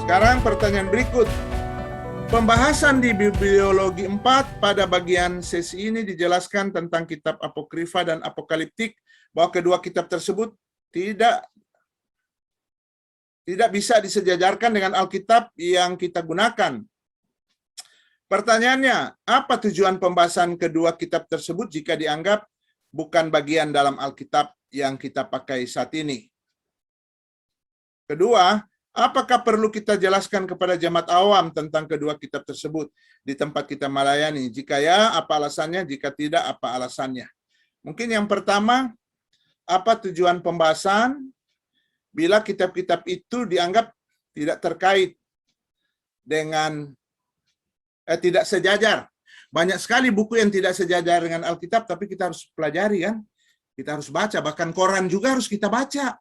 Sekarang pertanyaan berikut. Pembahasan di Bibliologi 4 pada bagian sesi ini dijelaskan tentang kitab Apokrifa dan Apokaliptik, bahwa kedua kitab tersebut tidak bisa disejajarkan dengan Alkitab yang kita gunakan. Pertanyaannya, apa tujuan pembahasan kedua kitab tersebut jika dianggap bukan bagian dalam Alkitab yang kita pakai saat ini? Kedua, apakah perlu kita jelaskan kepada jemaat awam tentang kedua kitab tersebut di tempat kita melayani? Jika ya, apa alasannya? Jika tidak, apa alasannya? Mungkin yang pertama, apa tujuan pembahasan bila kitab-kitab itu dianggap tidak terkait dengan tidak sejajar. Banyak sekali buku yang tidak sejajar dengan Alkitab, tapi kita harus pelajari kan. Kita harus baca, bahkan koran juga harus kita baca.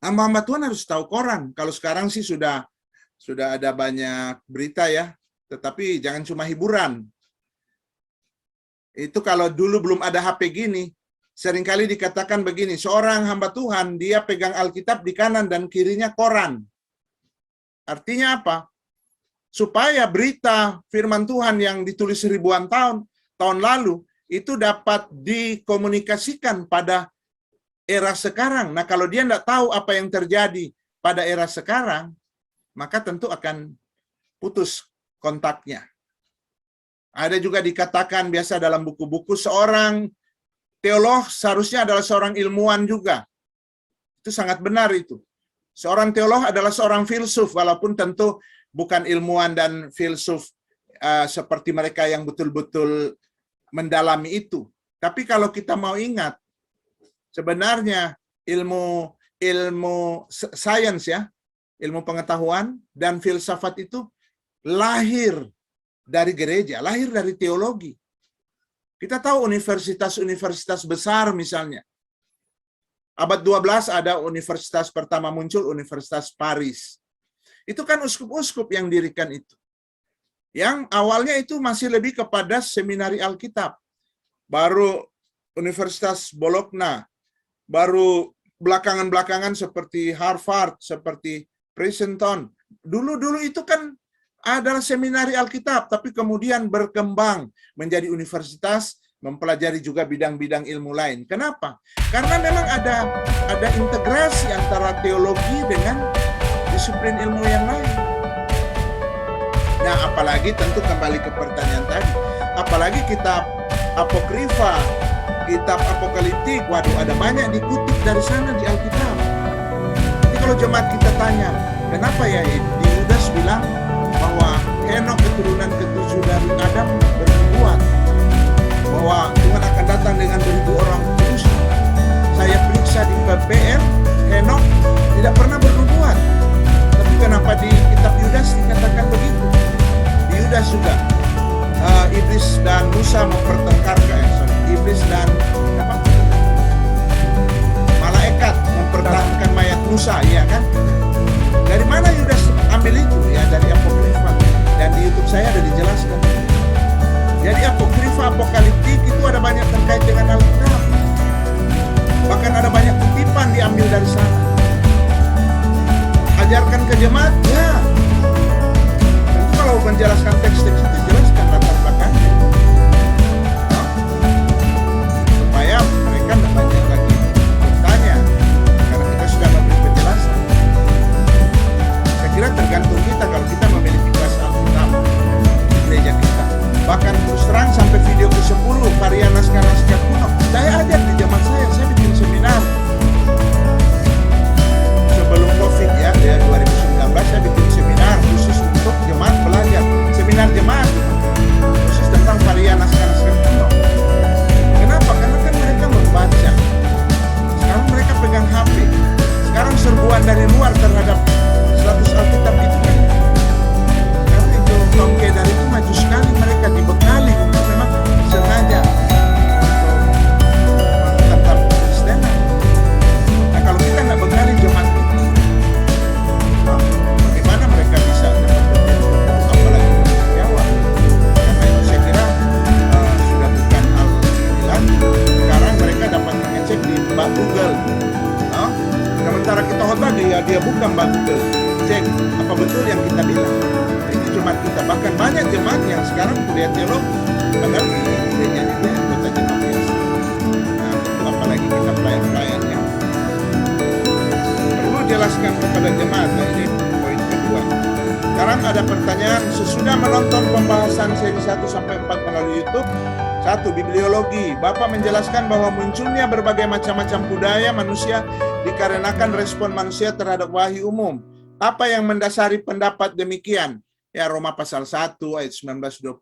Hamba-hamba Tuhan harus tahu koran. Kalau sekarang sih sudah ada banyak berita ya, tetapi jangan cuma hiburan. Itu kalau dulu belum ada HP gini, seringkali dikatakan begini, seorang hamba Tuhan, dia pegang Alkitab di kanan dan kirinya koran. Artinya apa? Supaya berita firman Tuhan yang ditulis ribuan tahun lalu, itu dapat dikomunikasikan pada era sekarang. Nah, kalau dia tidak tahu apa yang terjadi pada era sekarang, maka tentu akan putus kontaknya. Ada juga dikatakan biasa dalam buku-buku, seorang teolog seharusnya adalah seorang ilmuwan juga. Itu sangat benar itu. Seorang teolog adalah seorang filsuf, walaupun tentu bukan ilmuwan dan filsuf seperti mereka yang betul-betul mendalami itu. Tapi kalau kita mau ingat, sebenarnya ilmu sains ya, ilmu pengetahuan dan filsafat itu lahir dari gereja, lahir dari teologi. Kita tahu universitas-universitas besar misalnya. Abad 12 ada universitas pertama muncul, Universitas Paris. Itu kan uskup-uskup yang dirikan itu. Yang awalnya itu masih lebih kepada seminari Alkitab. Baru Universitas Bologna, baru belakangan-belakangan seperti Harvard, seperti Princeton. Dulu itu kan adalah seminari Alkitab, tapi kemudian berkembang menjadi universitas, mempelajari juga bidang-bidang ilmu lain. Kenapa? Karena memang ada integrasi antara teologi dengan disiplin ilmu yang lain. Nah, apalagi tentu kembali ke pertanyaan tadi, apalagi kitab Apokrifa, kitab Apokaliptik, waduh ada banyak dikutip dari sana di Alkitab. Jadi kalau jemaat kita tanya, kenapa ya di Yudas bilang bahwa Henok keturunan ketujuh dari Adam bernubuat, bahwa Tuhan akan datang dengan 1000 orang kudus. Saya periksa di PPR, Henok tidak pernah bernubuat. Tapi kenapa di kitab Yudas dikatakan begitu? Di Yudas juga iblis dan Musa mempertengkarkan, iblis dan malaikat mempertahankan mayat Musa, iya kan? Dari mana Yudas ambil itu? Ya dari Apokrifa. Dan di YouTube saya ada dijelaskan. Jadi Apokrifa, Apokaliptik itu ada banyak terkait dengan Alkitab. Bahkan ada banyak kutipan diambil dari sana. Ajarkan ke jemaat, ya. Tentu kalau menjelaskan teks-teks itu, jelaskan latar belakangnya. Nah, supaya mereka tidak banyak lagi bertanya. Karena kita sudah memberi penjelasan. Saya kira tergantung kita kalau kita memiliki kelas Alkitab di gereja kita. Bahkan terus terang sampai video ke-10 karya naskah-naskah kuno. Saya ajar di jemaat saya bikin seminar. Sebelum COVID ya 2019 saya bikin seminar khusus untuk jemaat belajar. Seminar jemaat khusus tentang karya naskah-naskah kuno. Kenapa? Karena kan mereka membaca. Sekarang mereka pegang HP. Sekarang serbuan dari luar terhadap status Alkitab itu kan. Karena itu Tom Kedar itu maju sekali, mereka dibekali untuk memang sengaja untuk tetap Kristenan. Nah kalau kita nggak bekali jemaat itu, bagaimana mereka bisa dapat bertumbuh, apalagi menjawab? Karena itu saya kira sudah bukan hal ini lagi. Sekarang mereka dapat mengecek di Mbak Google. Sementara kita khotbah dia buka Mbak Google. cek apa betul yang kita bilang. Ini jemaat kita, bahkan banyak jemaat yang sekarang kuliah teologi, padahal di gerejanya dia anggota jemaat biasa. Nah, apalagi kita pelayan-pelayan ya. Perlu jelaskan kepada jemaat. Nah, ini poin kedua. Sekarang ada pertanyaan, sesudah menonton pembahasan seri 1-4 melalui YouTube. 1. Bibliologi. Bapak menjelaskan bahwa munculnya berbagai macam-macam budaya manusia dikarenakan respon manusia terhadap wahyu umum. Apa yang mendasari pendapat demikian? Ya, Roma pasal 1 ayat 19-20,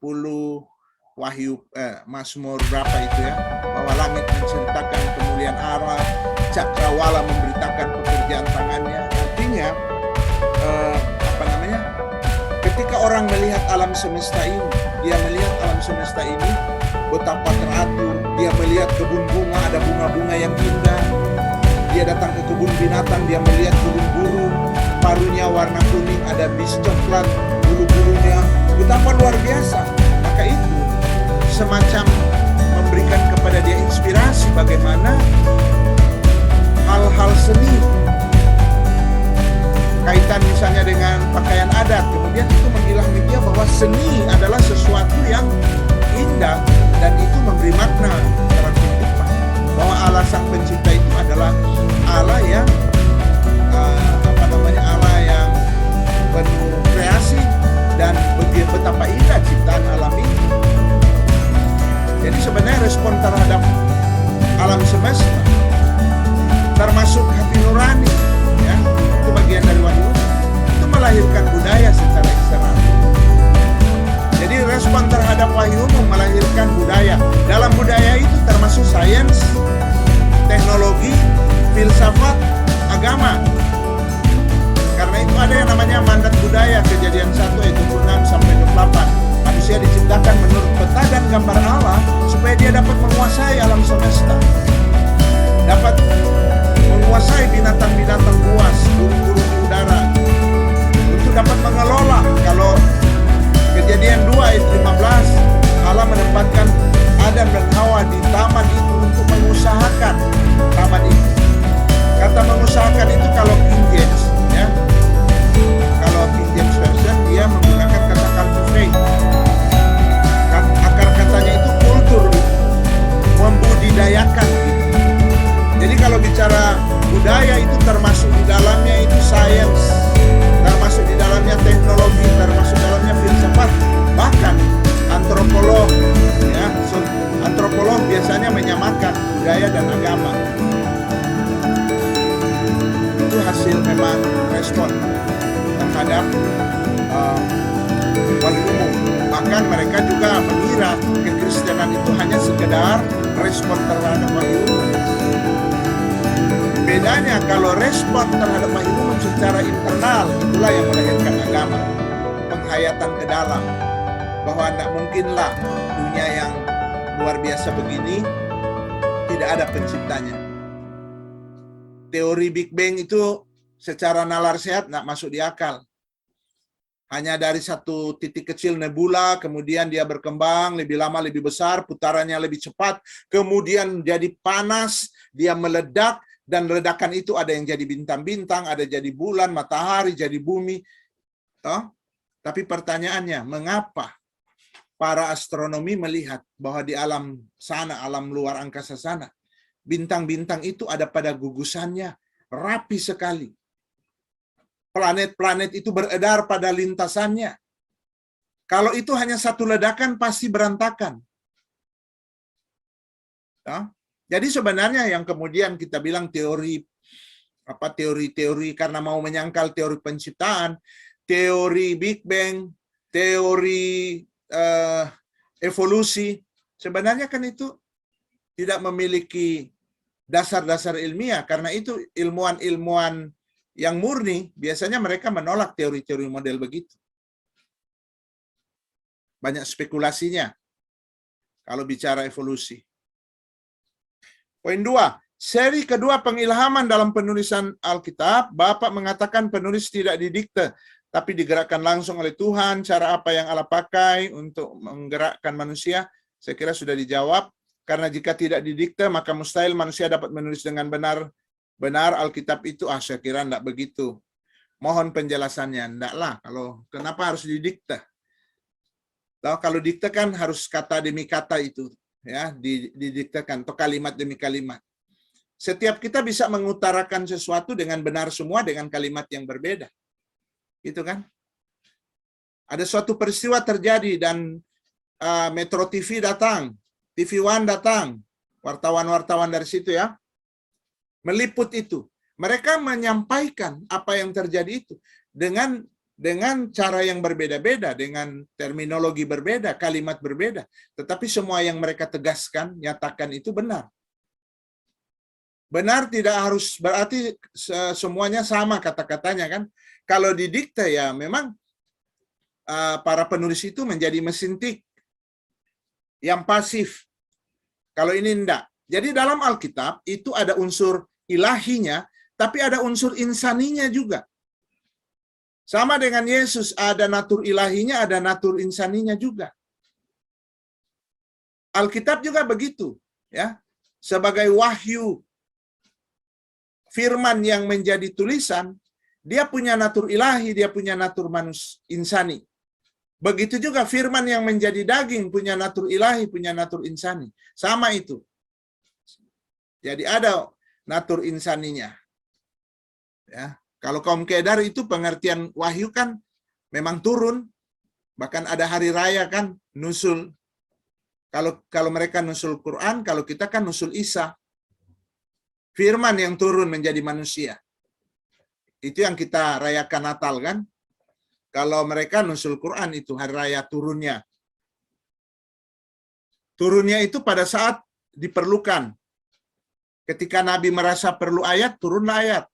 Wahyu Mazmur berapa itu ya? Bahwa langit menceritakan kemuliaan Allah, cakrawala memberitakan pekerjaan tangannya. Artinya ketika orang melihat alam semesta ini, dia melihat alam semesta ini betapa teratur, dia melihat kebun bunga, ada bunga-bunga yang indah. Dia datang ke kebun binatang, dia melihat burung-burung, paruhnya warna kuning, ada bis coklat, bulu-bulunya, betapa luar biasa. Maka itu semacam memberikan kepada dia inspirasi bagaimana hal-hal seni, kaitan misalnya dengan pakaian adat, kemudian itu mengilhami dia bahwa seni adalah sesuatu yang indah dan itu memberi makna dalam kehidupan, bahwa Allah Sang Pencipta itu adalah Allah yang Allah yang penuh kreasi dan betapa indah ciptaan alam ini. Jadi sebenarnya respon terhadap alam semesta termasuk hati nurani ya, itu bagian dari wahyu, itu melahirkan budaya secara eksternal. Jadi respon terhadap wahyu umum melahirkan budaya. Dalam budaya itu termasuk sains, teknologi, filsafat, agama. Karena itu ada yang namanya mandat budaya, Kejadian 1 ayat 26-28. Manusia diciptakan menurut peta dan gambar Allah supaya dia dapat menguasai alam semesta, dapat menguasai binatang-binatang buas, burung-burung di udara, untuk dapat mengelola. Kalau Kejadian 2 ayat 15, Allah menempatkan Adam dan Hawa di taman itu untuk mengusahakan taman itu. Kata mengusahakan itu kalau King James ya, kalau King James Version dia menggunakan kata cultivate. Akar katanya itu kultur, membudidayakan gitu. Jadi kalau bicara budaya itu termasuk di dalamnya itu sains, termasuk di dalamnya teknologi, termasuk dalamnya filsafat, bahkan antropolog ya. Antropolog biasanya menyamakan budaya dan agama. Itu hasil memang respon terhadap wahyu umum. Bahkan mereka juga mengira kekristenan itu hanya sekedar respon terhadap wahyu umum. Bedanya kalau respon terhadap wahyu umum secara internal, itulah yang melahirkan agama, penghayatan ke dalam, bahwa tidak mungkinlah dunia yang luar biasa begini tidak ada penciptanya. Teori Big Bang itu secara nalar sehat tidak masuk di akal. Hanya dari satu titik kecil nebula, kemudian dia berkembang lebih lama, lebih besar, putarannya lebih cepat, kemudian jadi panas, dia meledak, dan ledakan itu ada yang jadi bintang-bintang, ada jadi bulan, matahari, jadi bumi. Tapi pertanyaannya, mengapa para astronomi melihat bahwa di alam sana, alam luar angkasa sana, bintang-bintang itu ada pada gugusannya, rapi sekali. Planet-planet itu beredar pada lintasannya. Kalau itu hanya satu ledakan, pasti berantakan. Jadi sebenarnya yang kemudian kita bilang teori karena mau menyangkal teori penciptaan, teori Big Bang, teori evolusi, sebenarnya kan itu tidak memiliki dasar-dasar ilmiah. Karena itu ilmuwan-ilmuwan yang murni biasanya mereka menolak teori-teori model begitu. Banyak spekulasinya kalau bicara evolusi. Poin 2, seri kedua pengilhaman dalam penulisan Alkitab, Bapak mengatakan penulis tidak didikte, tapi digerakkan langsung oleh Tuhan. Cara apa yang Allah pakai untuk menggerakkan manusia? Saya kira sudah dijawab. Karena jika tidak didikte, maka mustahil manusia dapat menulis dengan benar Alkitab itu. Saya kira tidak begitu. mohon penjelasannya. Enggaklah, kenapa harus didikte? Kalau dikte kan harus kata demi kata itu, ya, didiktekan atau kalimat demi kalimat. Setiap kita bisa mengutarakan sesuatu dengan benar semua dengan kalimat yang berbeda. Gitu kan? Ada suatu peristiwa terjadi dan Metro TV datang, TV One datang, wartawan-wartawan dari situ ya, meliput itu. Mereka menyampaikan apa yang terjadi itu dengan cara yang berbeda-beda, dengan terminologi berbeda, kalimat berbeda. Tetapi semua yang mereka tegaskan, nyatakan itu benar. Benar tidak harus berarti semuanya sama kata-katanya kan. Kalau didikte ya memang para penulis itu menjadi mesin tik yang pasif. Kalau ini enggak. Jadi dalam Alkitab itu ada unsur ilahinya, tapi ada unsur insaninya juga. Sama dengan Yesus, ada natur ilahinya, ada natur insaninya juga. Alkitab juga begitu, ya. Sebagai wahyu firman yang menjadi tulisan, dia punya natur ilahi, dia punya natur insani. Begitu juga firman yang menjadi daging punya natur ilahi, punya natur insani. Sama itu. Jadi ada natur insaninya. Ya, kalau kaum Kedar itu pengertian wahyu kan memang turun, bahkan ada hari raya kan nusul. Kalau mereka nusul Quran, kalau kita kan nusul Isa. Firman yang turun menjadi manusia. Itu yang kita rayakan Natal kan? Kalau mereka nusul Quran itu hari raya turunnya. Turunnya itu pada saat diperlukan. Ketika Nabi merasa perlu ayat, turunlah ayat.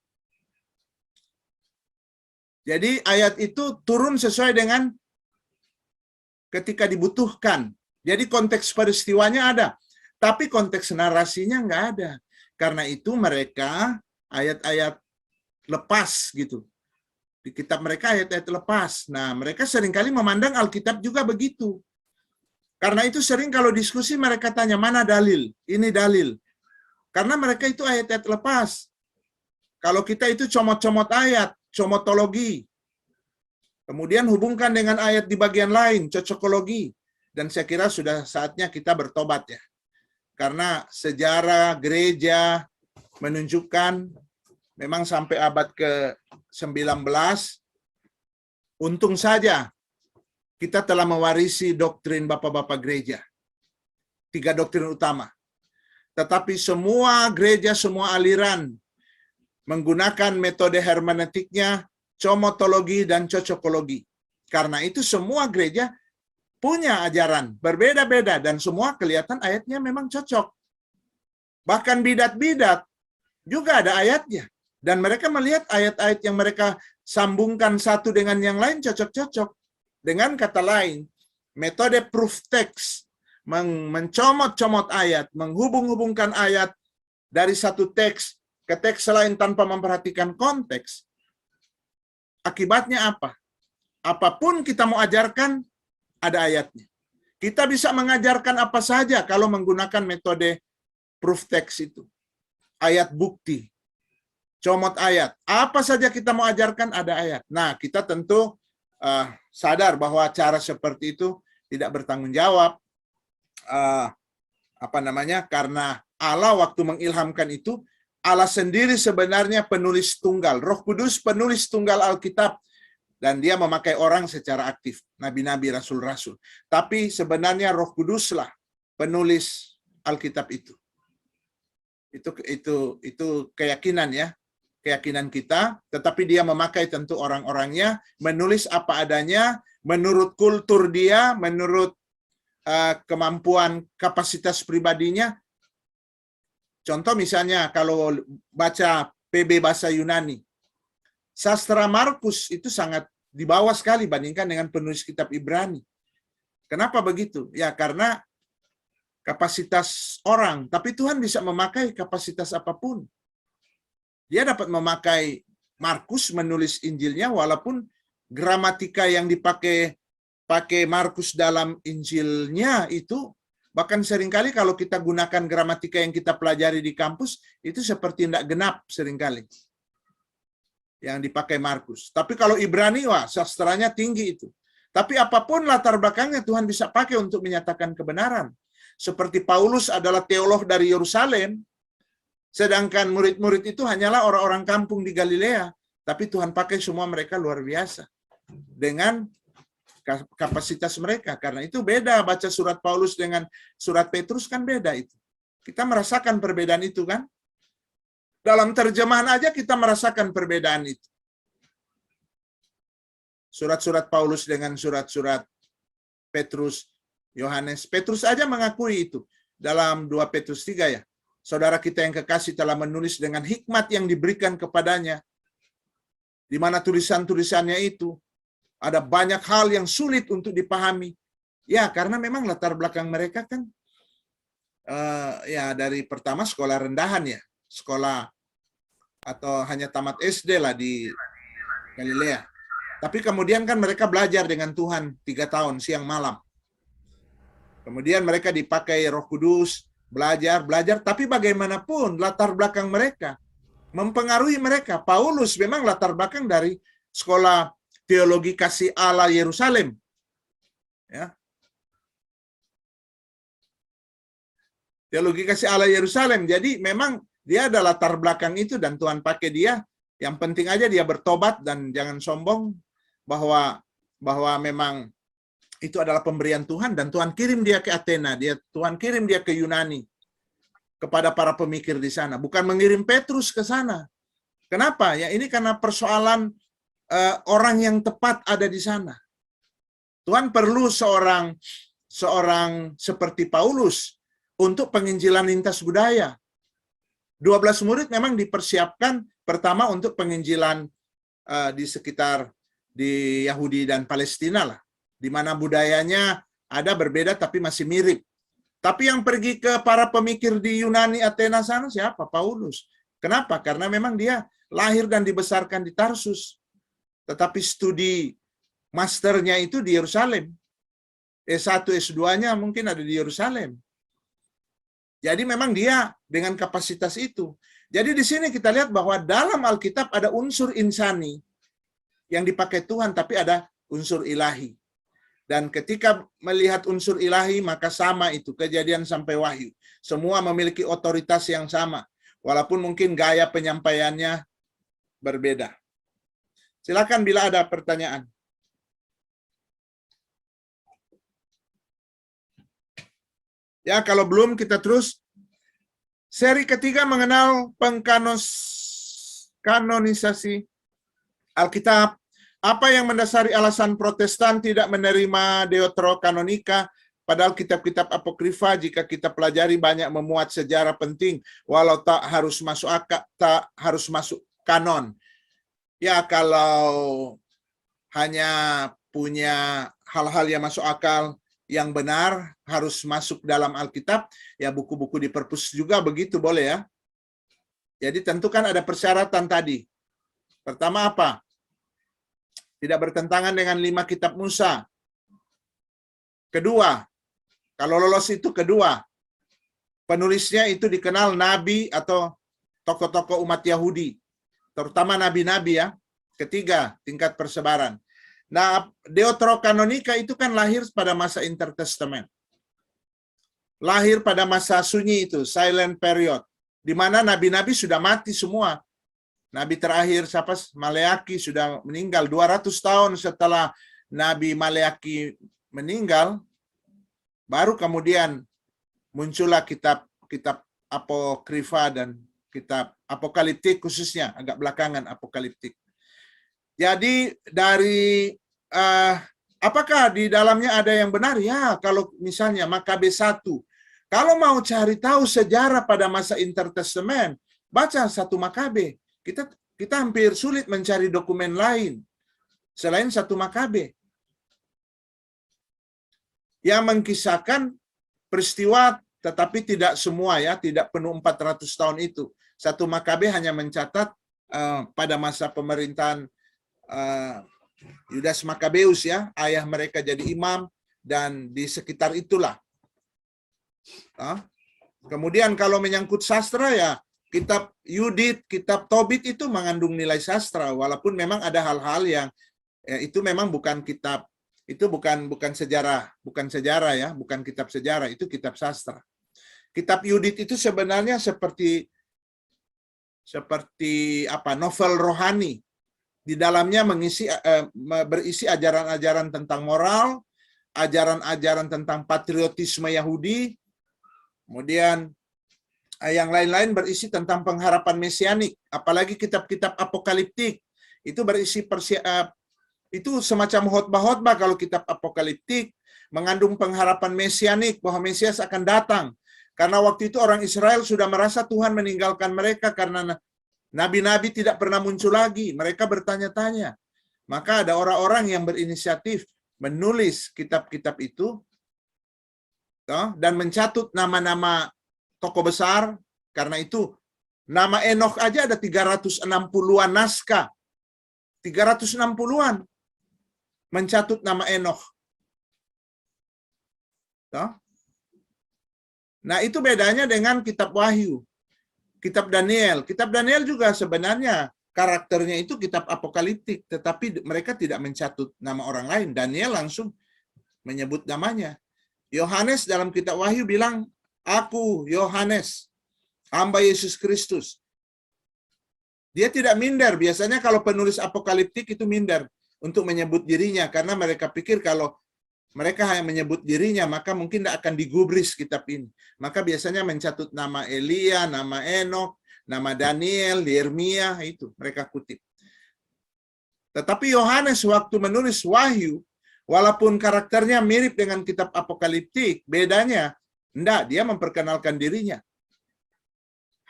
Jadi ayat itu turun sesuai dengan ketika dibutuhkan. Jadi konteks peristiwanya ada. Tapi konteks narasinya nggak ada. Karena itu mereka ayat-ayat lepas gitu. Di kitab mereka ayat-ayat lepas. Nah, mereka seringkali memandang Alkitab juga begitu. Karena itu sering kalau diskusi mereka tanya, mana dalil? Ini dalil. Karena mereka itu ayat-ayat lepas. Kalau kita itu comot-comot ayat, comotologi. Kemudian hubungkan dengan ayat di bagian lain, cocokologi. Dan saya kira sudah saatnya kita bertobat ya. Karena sejarah gereja menunjukkan memang sampai abad ke-19, untung saja kita telah mewarisi doktrin bapak-bapak gereja. 3 doktrin utama. Tetapi semua gereja, semua aliran menggunakan metode hermeneutiknya, comotologi dan cocokologi. Karena itu semua gereja punya ajaran berbeda-beda dan semua kelihatan ayatnya memang cocok. Bahkan bidat-bidat juga ada ayatnya. Dan mereka melihat ayat-ayat yang mereka sambungkan satu dengan yang lain cocok-cocok. Dengan kata lain, metode proof text, mencomot-comot ayat, menghubung-hubungkan ayat dari satu teks ke teks lain tanpa memperhatikan konteks. Akibatnya apa? Apapun kita mau ajarkan, ada ayatnya. Kita bisa mengajarkan apa saja kalau menggunakan metode proof text itu. Ayat bukti. Comot ayat. Apa saja kita mau ajarkan ada ayat. Nah, kita tentu sadar bahwa cara seperti itu tidak bertanggung jawab. Karena Allah waktu mengilhamkan itu, Allah sendiri sebenarnya penulis tunggal. Roh Kudus penulis tunggal Alkitab. Dan dia memakai orang secara aktif. Nabi-nabi, rasul-rasul. Tapi sebenarnya Roh Kuduslah penulis Alkitab itu. Itu keyakinan ya. Keyakinan kita, tetapi dia memakai tentu orang-orangnya, menulis apa adanya, menurut kultur dia, menurut kemampuan kapasitas pribadinya. Contoh misalnya kalau baca PB bahasa Yunani, sastra Markus itu sangat di bawah sekali bandingkan dengan penulis kitab Ibrani. Kenapa begitu? Ya karena kapasitas orang, tapi Tuhan bisa memakai kapasitas apapun. Dia dapat memakai Markus menulis Injilnya walaupun gramatika yang dipakai Markus dalam Injilnya itu bahkan seringkali kalau kita gunakan gramatika yang kita pelajari di kampus itu seperti tidak genap seringkali. yang dipakai Markus. Tapi kalau Ibrani, wah, sastranya tinggi itu. Tapi apapun latar belakangnya, Tuhan bisa pakai untuk menyatakan kebenaran. Seperti Paulus adalah teolog dari Yerusalem, sedangkan murid-murid itu hanyalah orang-orang kampung di Galilea. Tapi Tuhan pakai semua mereka luar biasa dengan kapasitas mereka. Karena itu beda baca surat Paulus dengan surat Petrus, kan beda itu. Kita merasakan perbedaan itu kan. Dalam terjemahan aja kita merasakan perbedaan itu. Surat-surat Paulus dengan surat-surat Petrus, Yohanes. Petrus aja mengakui itu dalam 2 Petrus 3 ya. Saudara kita yang kekasih telah menulis dengan hikmat yang diberikan kepadanya, di mana tulisan-tulisannya itu ada banyak hal yang sulit untuk dipahami. Ya, karena memang latar belakang mereka kan ya dari pertama sekolah rendahan ya, sekolah atau hanya tamat SD lah di Galilea. Tapi kemudian kan mereka belajar dengan Tuhan 3 tahun siang malam. Kemudian mereka dipakai Roh Kudus, belajar, tapi bagaimanapun latar belakang mereka mempengaruhi mereka. Paulus memang latar belakang dari sekolah teologi kasih Allah Yerusalem. Ya. Teologi kasih Allah Yerusalem. Jadi memang dia ada latar belakang itu dan Tuhan pakai dia. Yang penting aja dia bertobat dan jangan sombong bahwa memang itu adalah pemberian Tuhan dan Tuhan kirim dia ke Athena, Tuhan kirim dia ke Yunani kepada para pemikir di sana, bukan mengirim Petrus ke sana. Kenapa? Ya ini karena persoalan orang yang tepat ada di sana. Tuhan perlu seorang seperti Paulus untuk penginjilan lintas budaya. 12 murid memang dipersiapkan pertama untuk penginjilan di sekitar di Yahudi dan Palestina lah, di mana budayanya ada berbeda tapi masih mirip. Tapi yang pergi ke para pemikir di Yunani, Athena sana siapa? Paulus. Kenapa? Karena memang dia lahir dan dibesarkan di Tarsus. Tetapi studi masternya itu di Yerusalem. S1, S2-nya mungkin ada di Yerusalem. Jadi memang dia dengan kapasitas itu. Jadi di sini kita lihat bahwa dalam Alkitab ada unsur insani yang dipakai Tuhan, tapi ada unsur ilahi. Dan ketika melihat unsur ilahi, maka sama itu, Kejadian sampai Wahyu. Semua memiliki otoritas yang sama, walaupun mungkin gaya penyampaiannya berbeda. Silakan bila ada pertanyaan. Ya, kalau belum kita terus. Seri ketiga mengenal pengkanonisasi Alkitab. Apa yang mendasari alasan Protestan tidak menerima Deuterokanonika, padahal kitab-kitab apokrifa jika kita pelajari banyak memuat sejarah penting, walau tak harus masuk kanon. Ya, kalau hanya punya hal-hal yang masuk akal, yang benar harus masuk dalam Alkitab, ya buku-buku di perpus juga begitu boleh ya. Jadi tentu kan ada persyaratan tadi. Pertama apa? Tidak bertentangan dengan 5 kitab Musa. Kedua, kalau lolos itu kedua, penulisnya itu dikenal nabi atau tokoh-tokoh umat Yahudi, terutama nabi-nabi ya. Ketiga, tingkat persebaran. Nah, Deuterokanonika itu kan lahir pada masa Intertestament. Lahir pada masa sunyi itu, silent period, di mana nabi-nabi sudah mati semua. Nabi terakhir siapa? Maleaki sudah meninggal 200 tahun setelah Nabi Maleaki meninggal, baru kemudian muncullah kitab apokrifa dan kitab apokaliptik, khususnya agak belakangan apokaliptik. Jadi dari apakah di dalamnya ada yang benar? Ya, kalau misalnya Makabe 1. Kalau mau cari tahu sejarah pada masa Intertestament, baca 1 Makabe. Kita hampir sulit mencari dokumen lain selain 1 Makabe yang mengkisahkan peristiwa, tetapi tidak semua ya, tidak penuh 400 tahun itu. 1 Makabe hanya mencatat pada masa pemerintahan Yudas Makabeus ya, ayah mereka jadi imam, dan di sekitar itulah. Kemudian kalau menyangkut sastra ya, kitab Yudit, kitab Tobit itu mengandung nilai sastra, walaupun memang ada hal-hal yang itu memang bukan kitab, itu bukan sejarah, bukan kitab sejarah, itu kitab sastra. Kitab Yudit itu sebenarnya seperti novel rohani. Di dalamnya berisi ajaran-ajaran tentang moral, ajaran-ajaran tentang patriotisme Yahudi, kemudian yang lain-lain berisi tentang pengharapan mesianik. Apalagi kitab-kitab apokaliptik itu berisi itu semacam khotbah-khotbah. Kalau kitab apokaliptik mengandung pengharapan mesianik bahwa Mesias akan datang. Karena waktu itu orang Israel sudah merasa Tuhan meninggalkan mereka karena nabi-nabi tidak pernah muncul lagi. Mereka bertanya-tanya. Maka ada orang-orang yang berinisiatif menulis kitab-kitab itu dan mencatut nama-nama tokoh besar. Karena itu nama Enokh aja ada 360-an naskah. 360-an mencatut nama Enokh. Nah, itu bedanya dengan kitab Wahyu. Kitab Daniel. Kitab Daniel juga sebenarnya karakternya itu kitab apokaliptik, tetapi mereka tidak mencatut nama orang lain. Daniel langsung menyebut namanya. Yohanes dalam kitab Wahyu bilang, "Aku Yohanes, hamba Yesus Kristus." Dia tidak minder. Biasanya kalau penulis apokaliptik itu minder untuk menyebut dirinya, karena mereka pikir kalau mereka hanya menyebut dirinya, maka mungkin tidak akan digubris kitab ini. Maka biasanya mencatut nama Elia, nama Enokh, nama Daniel, Yeremia, itu mereka kutip. Tetapi Yohanes waktu menulis Wahyu, walaupun karakternya mirip dengan kitab apokaliptik, bedanya, enggak, dia memperkenalkan dirinya.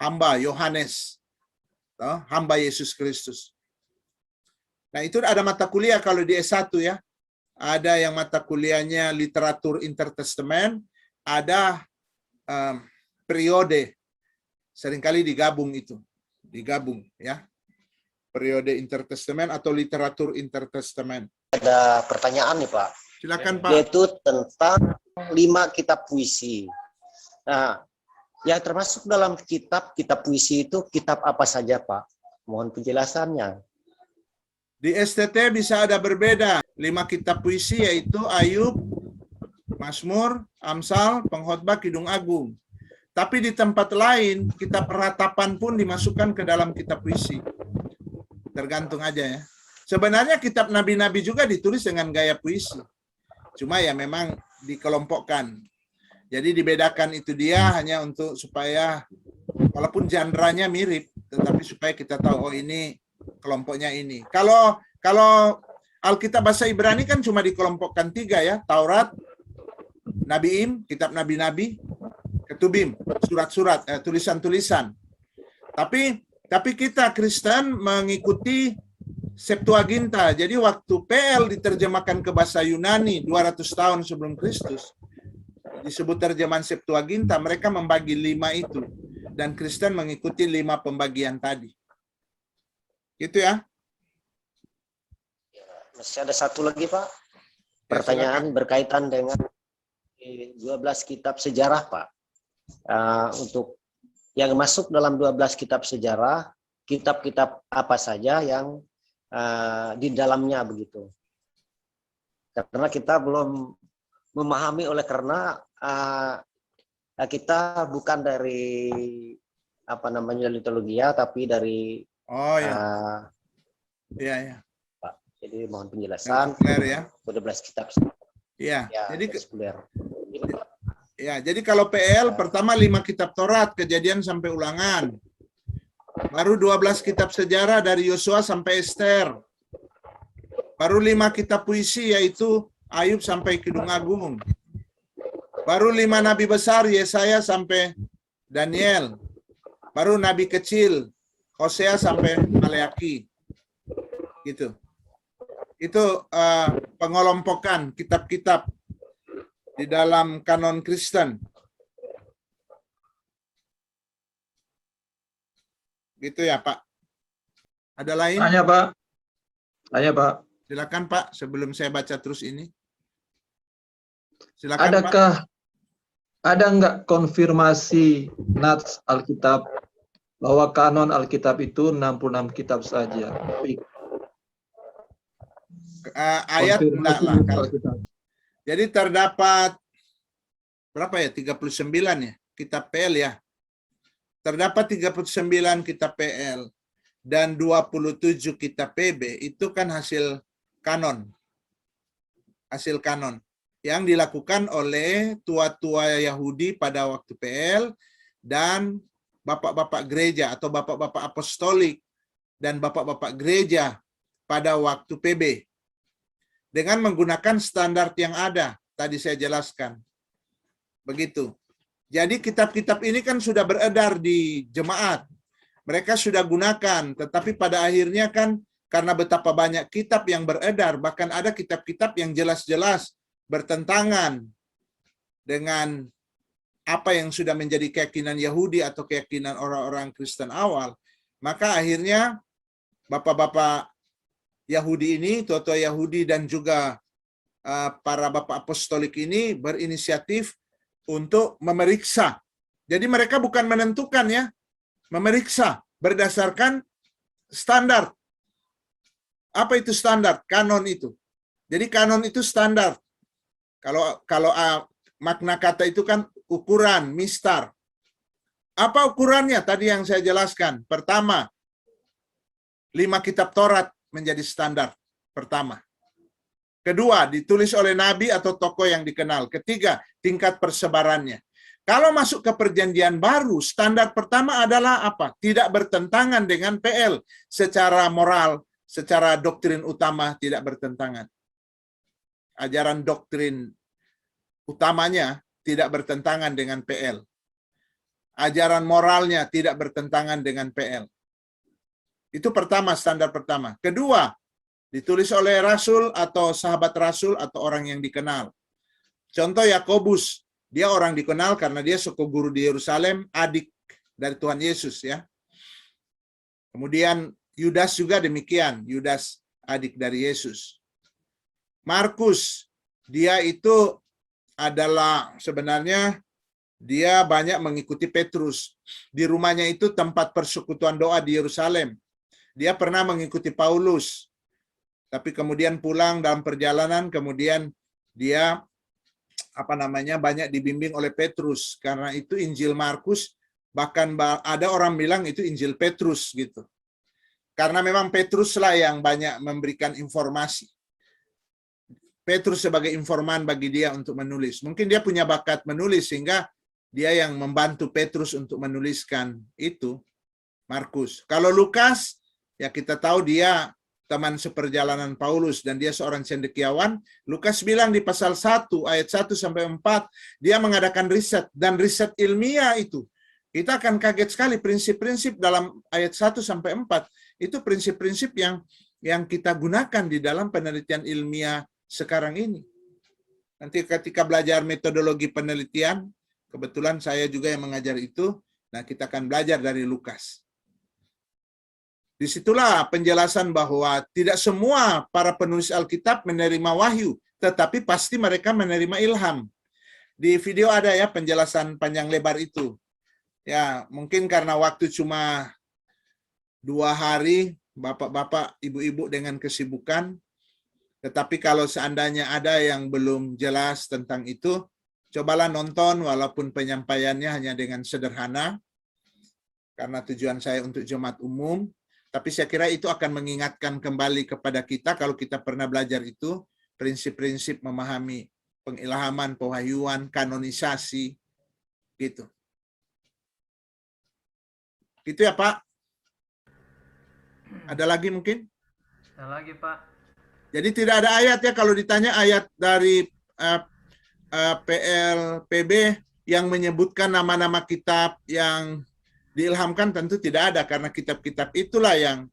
Hamba Yohanes, hamba Yesus Kristus. Nah, itu ada mata kuliah kalau di S1 ya. Ada yang mata kuliahnya literatur intertestament, ada periode. Seringkali digabung itu. Digabung ya. Periode intertestament atau literatur intertestament. Ada pertanyaan nih Pak. Silakan Pak. Yaitu tentang 5 kitab puisi. Nah, yang termasuk dalam kitab puisi itu kitab apa saja Pak? Mohon penjelasannya. Di STT bisa ada berbeda. 5 kitab puisi yaitu Ayub, Mazmur, Amsal, Pengkhotbah, Kidung Agung. Tapi di tempat lain, kitab ratapan pun dimasukkan ke dalam kitab puisi. Tergantung aja ya. Sebenarnya kitab nabi-nabi juga ditulis dengan gaya puisi. Cuma ya memang dikelompokkan. Jadi dibedakan itu dia hanya untuk supaya walaupun genre-nya mirip, tetapi supaya kita tahu oh ini kelompoknya ini. Kalau Alkitab bahasa Ibrani kan cuma dikelompokkan 3 ya, Taurat, Nabiim, kitab nabi-nabi, Ketubim, surat-surat, tulisan-tulisan. Tapi kita Kristen mengikuti Septuaginta. Jadi waktu PL diterjemahkan ke bahasa Yunani 200 tahun sebelum Kristus, disebut terjemahan Septuaginta, mereka membagi 5 itu. Dan Kristen mengikuti 5 pembagian tadi. Gitu ya. Masih ada satu lagi Pak. Pertanyaan berkaitan dengan 12 kitab sejarah Pak. Untuk yang masuk dalam 12 kitab sejarah, kitab-kitab apa saja yang di dalamnya begitu. Karena kita belum memahami karena kita bukan dari litologi tapi dari iya. Pak. Jadi mohon penjelasan. Ya. 12 kitab. Iya. Ya, jadi ya, jadi kalau PL pertama 5 kitab Taurat, Kejadian sampai Ulangan. Baru 12 kitab sejarah dari Yosua sampai Ester. Baru 5 kitab puisi yaitu Ayub sampai Kidung Agung. Baru 5 nabi besar Yesaya sampai Daniel. Baru nabi kecil Hosea sampai Maleaki. Gitu. Itu pengelompokan kitab-kitab di dalam kanon Kristen. Gitu ya, Pak. Ada lain? Tanya, Pak. Tanya, Pak. Silakan, Pak, sebelum saya baca terus ini. Silakan, Pak. Ada nggak konfirmasi nats Alkitab bahwa kanon Alkitab itu 66 kitab saja. Ayat enggak lah. Alkitab. Jadi terdapat berapa ya? 39 ya kitab PL ya. Terdapat 39 kitab PL dan 27 kitab PB, itu kan hasil kanon. Hasil kanon yang dilakukan oleh tua-tua Yahudi pada waktu PL dan bapak-bapak gereja atau bapak-bapak apostolik dan bapak-bapak gereja pada waktu PB. Dengan menggunakan standar yang ada, tadi saya jelaskan. Begitu. Jadi kitab-kitab ini kan sudah beredar di jemaat. Mereka sudah gunakan, tetapi pada akhirnya kan karena betapa banyak kitab yang beredar, bahkan ada kitab-kitab yang jelas-jelas bertentangan dengan apa yang sudah menjadi keyakinan Yahudi atau keyakinan orang-orang Kristen awal, maka akhirnya bapak-bapak Yahudi ini, tua-tua Yahudi dan juga para bapak apostolik ini berinisiatif untuk memeriksa. Jadi mereka bukan menentukan ya, memeriksa berdasarkan standar. Apa itu standar? Kanon itu. Jadi kanon itu standar. Kalau makna kata itu kan ukuran, mistar. Apa ukurannya? Tadi yang saya jelaskan. Pertama, 5 kitab Taurat menjadi standar pertama. Kedua, ditulis oleh nabi atau tokoh yang dikenal. Ketiga, tingkat persebarannya. Kalau masuk ke perjanjian baru, standar pertama adalah apa? Tidak bertentangan dengan PL. Secara moral, secara doktrin utama tidak bertentangan. Ajaran doktrin utamanya tidak bertentangan dengan PL. Ajaran moralnya tidak bertentangan dengan PL. Itu pertama, standar pertama. Kedua, ditulis oleh rasul atau sahabat rasul atau orang yang dikenal. Contoh Yakobus, dia orang dikenal karena dia suku guru di Yerusalem, adik dari Tuhan Yesus ya. Kemudian Yudas juga demikian, Yudas adik dari Yesus. Markus, dia itu adalah sebenarnya dia banyak mengikuti Petrus. Di rumahnya itu tempat persekutuan doa di Yerusalem. Dia pernah mengikuti Paulus. Tapi kemudian pulang dalam perjalanan, kemudian dia banyak dibimbing oleh Petrus. Karena itu Injil Markus, bahkan ada orang bilang itu Injil Petrus gitu. Karena memang Petruslah yang banyak memberikan informasi. Petrus sebagai informan bagi dia untuk menulis. Mungkin dia punya bakat menulis sehingga dia yang membantu Petrus untuk menuliskan itu, Markus. Kalau Lukas, ya kita tahu dia teman seperjalanan Paulus dan dia seorang cendekiawan. Lukas bilang di pasal 1 ayat 1 sampai 4, dia mengadakan riset dan riset ilmiah itu. Kita akan kaget sekali prinsip-prinsip dalam ayat 1 sampai 4. Itu prinsip-prinsip yang kita gunakan di dalam penelitian ilmiah sekarang ini. Nanti ketika belajar metodologi penelitian, kebetulan saya juga yang mengajar itu, nah kita akan belajar dari Lukas. Disitulah penjelasan bahwa tidak semua para penulis Alkitab menerima wahyu, tetapi pasti mereka menerima ilham. Di video ada ya penjelasan panjang lebar itu. Ya, mungkin karena waktu cuma 2 hari, bapak-bapak, ibu-ibu dengan kesibukan. Tetapi kalau seandainya ada yang belum jelas tentang itu, cobalah nonton walaupun penyampaiannya hanya dengan sederhana. Karena tujuan saya untuk jemaat umum. Tapi saya kira itu akan mengingatkan kembali kepada kita kalau kita pernah belajar itu, prinsip-prinsip memahami pengilhaman, pewahyuan, kanonisasi, gitu. Gitu ya Pak? Ada lagi mungkin? Ada lagi Pak. Jadi tidak ada ayat ya kalau ditanya ayat dari PLPB yang menyebutkan nama-nama kitab yang diilhamkan, tentu tidak ada karena kitab-kitab itulah yang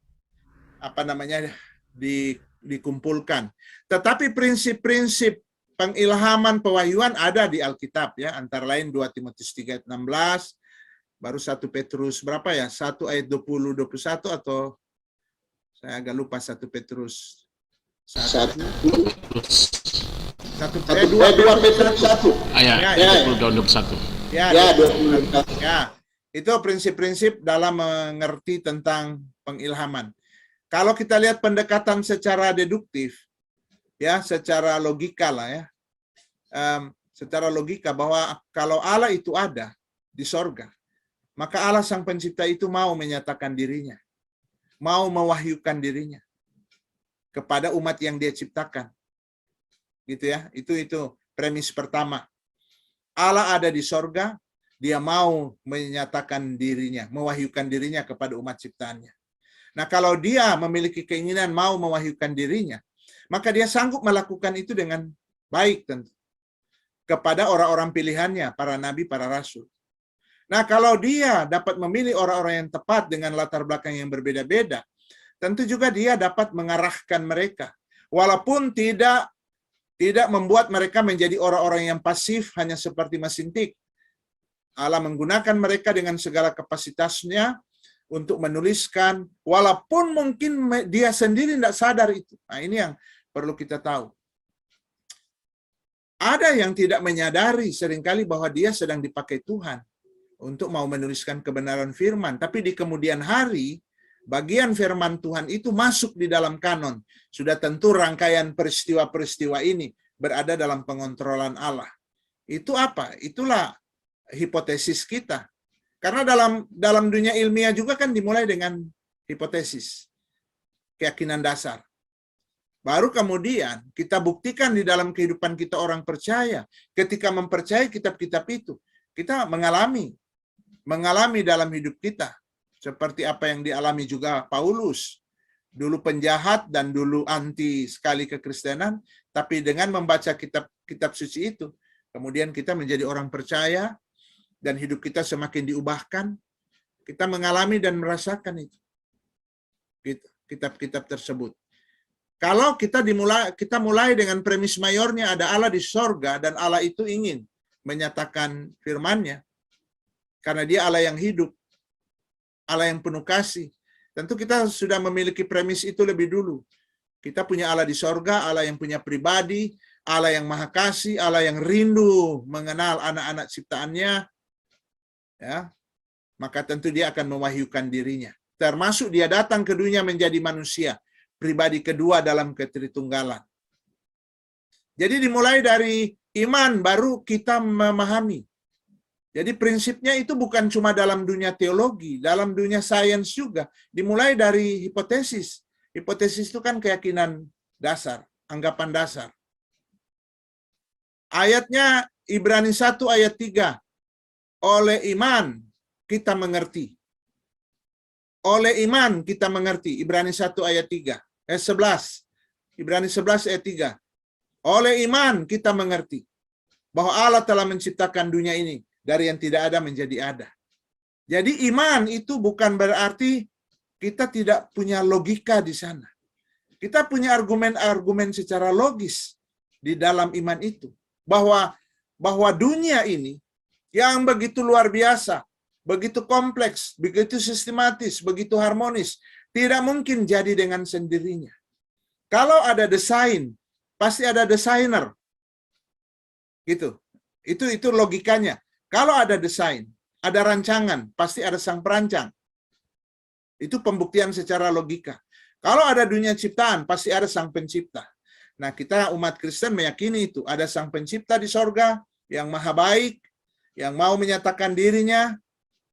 dikumpulkan. Tetapi prinsip-prinsip pengilhaman pewahyuan ada di Alkitab ya, antara lain 2 Timotius 3 ayat 16, baru 1 Petrus berapa ya? 1 ayat 20 21 atau saya agak lupa 1 Petrus 1 2 Petrus 1 ayat 20 dan 21. Ya, Itu prinsip-prinsip dalam mengerti tentang pengilhaman. Kalau kita lihat pendekatan secara deduktif, ya, secara logika lah ya, secara logika bahwa kalau Allah itu ada di sorga, maka Allah Sang Pencipta itu mau menyatakan dirinya, mau mewahyukan dirinya kepada umat yang Dia ciptakan, gitu ya. Itu premis pertama. Allah ada di sorga, Dia mau menyatakan dirinya, mewahyukan dirinya kepada umat ciptaannya. Nah, kalau Dia memiliki keinginan mau mewahyukan dirinya, maka Dia sanggup melakukan itu dengan baik tentu kepada orang-orang pilihannya, para nabi, para rasul. Nah, kalau Dia dapat memilih orang-orang yang tepat dengan latar belakang yang berbeda-beda, tentu juga Dia dapat mengarahkan mereka, walaupun tidak membuat mereka menjadi orang-orang yang pasif hanya seperti mesin tik. Allah menggunakan mereka dengan segala kapasitasnya untuk menuliskan, walaupun mungkin dia sendiri tidak sadar itu. Nah, ini yang perlu kita tahu. Ada yang tidak menyadari seringkali bahwa dia sedang dipakai Tuhan untuk mau menuliskan kebenaran firman, tapi di kemudian hari, bagian firman Tuhan itu masuk di dalam kanon. Sudah tentu rangkaian peristiwa-peristiwa ini berada dalam pengontrolan Allah. Itu apa? Itulah hipotesis kita. Karena dalam dunia ilmiah juga kan dimulai dengan hipotesis, keyakinan dasar. Baru kemudian kita buktikan di dalam kehidupan kita orang percaya. Ketika mempercayai kitab-kitab itu, kita mengalami dalam hidup kita. Seperti apa yang dialami juga Paulus. Dulu penjahat dan dulu anti sekali kekristenan, tapi dengan membaca kitab suci itu, kemudian kita menjadi orang percaya, dan hidup kita semakin diubahkan, kita mengalami dan merasakan itu. Kitab-kitab tersebut. Kalau kita mulai dengan premis mayornya ada Allah di sorga, dan Allah itu ingin menyatakan firman-Nya, karena Dia Allah yang hidup, Allah yang penuh kasih. Tentu kita sudah memiliki premis itu lebih dulu. Kita punya Allah di sorga, Allah yang punya pribadi, Allah yang maha kasih, Allah yang rindu mengenal anak-anak ciptaannya, ya, maka tentu Dia akan mewahyukan dirinya. Termasuk Dia datang ke dunia menjadi manusia, pribadi kedua dalam ketritunggalan. Jadi dimulai dari iman baru kita memahami. Jadi prinsipnya itu bukan cuma dalam dunia teologi, dalam dunia sains juga. Dimulai dari hipotesis. Hipotesis itu kan keyakinan dasar, anggapan dasar. Ayatnya Ibrani 1 ayat 3. Oleh iman kita mengerti. Oleh iman kita mengerti. Ibrani 1 ayat 3. 11. Ibrani 11 ayat 3. Oleh iman kita mengerti bahwa Allah telah menciptakan dunia ini dari yang tidak ada menjadi ada. Jadi iman itu bukan berarti kita tidak punya logika di sana. Kita punya argumen-argumen secara logis di dalam iman itu. Bahwa dunia ini yang begitu luar biasa, begitu kompleks, begitu sistematis, begitu harmonis, tidak mungkin jadi dengan sendirinya. Kalau ada desain, pasti ada desainer. Gitu. Itu logikanya. Kalau ada desain, ada rancangan, pasti ada sang perancang. Itu pembuktian secara logika. Kalau ada dunia ciptaan, pasti ada sang pencipta. Nah, kita umat Kristen meyakini itu. Ada sang pencipta di sorga yang maha baik, yang mau menyatakan dirinya,